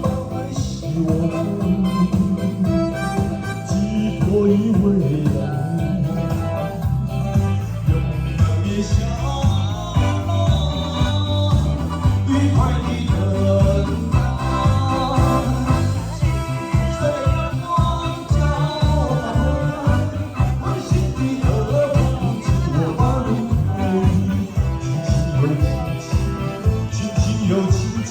满希望，寄托于未来，勇敢面向愉快的等待。金色的阳光照来，温馨的和风指我把路开，轻轻又轻轻。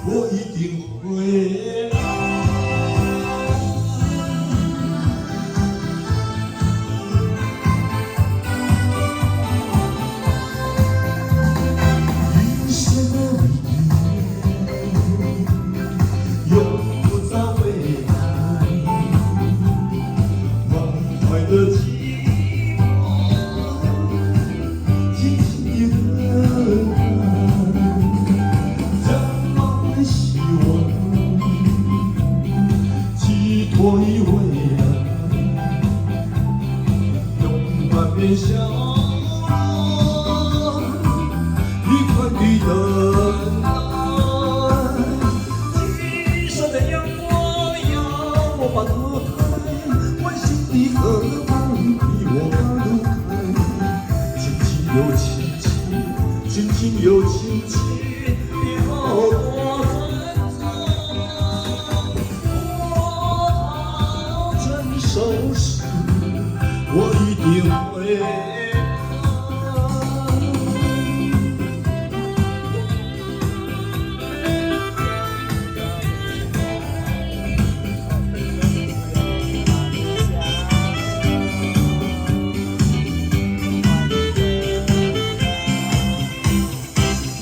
我一定会来。云深的雨，永不在未来。满怀的寂寞，轻轻地等待。 希望寄托于未来，勇敢面向愉快的等待。金色的阳光要我把路开，温馨的和风陪我把路开，轻轻又轻轻，轻轻又轻轻飘过。 收拾，我一定会。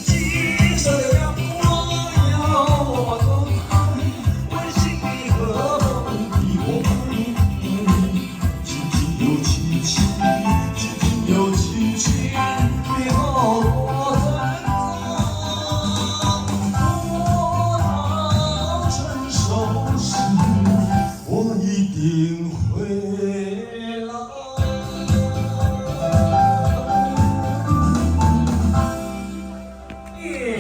金色的阳光要我把路开，温馨的和风陪我把路开。 又轻轻。